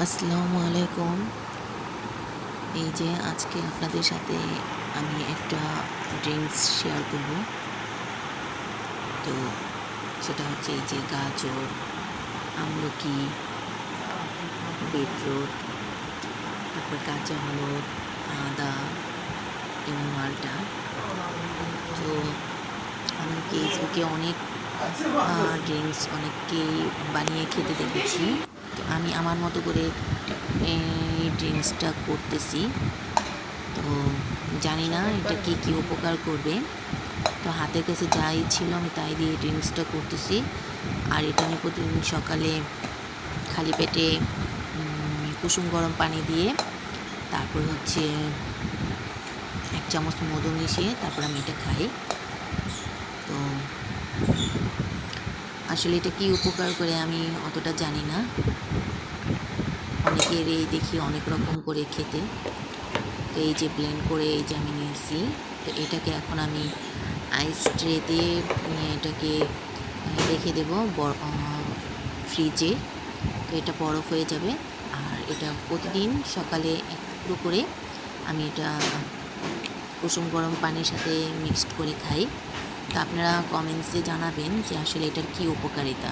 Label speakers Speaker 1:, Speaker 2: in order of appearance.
Speaker 1: আসসালামু আলাইকুম। এই যে আজকে আপনাদের সাথে আমি একটা ড্রিঙ্কস শেয়ার করব। তো সেটা হচ্ছে এই যে গাজর, আমলকি, বিটরুট, তারপর কাঁচা হলুদ, আদা এবং মাল্টা। তো আমি ফেসবুকে অনেক ড্রিঙ্কস অনেককেই বানিয়ে খেতে দেখেছি। তো আমি আমার মতো করে এই ড্রিঙ্কসটা করতেছি। তো জানি না এটা কি উপকার করবে। তো হাতের কাছে যাই ছিল আমি তাই দিয়ে ড্রিঙ্কসটা করতেছি। আর এটা আমি প্রতিদিন সকালে খালি পেটে কুসুম গরম পানি দিয়ে তারপর হচ্ছে 1 চামচ মধু মিশিয়ে তারপর আমি এটা খাই। তো আসলে এটা কি উপকার করে আমি অতটা জানি না। অনেকেরই দেখি অনেক রকম করে খেতে। তো এই যে ব্লেন্ড করে এই যে আমি নিয়েছি। তো এটাকে এখন আমি আইস ট্রেতে এটাকে রেখে দেবো ফ্রিজে। তো এটা বরফ হয়ে যাবে। আর এটা প্রতিদিন সকালে একটু করে আমি এটা কুসুম গরম পানির সাথে মিক্সড করে খাই। তো আপনারা কমেন্টসে জানাবেন যে আসলে এটার কী উপকারিতা।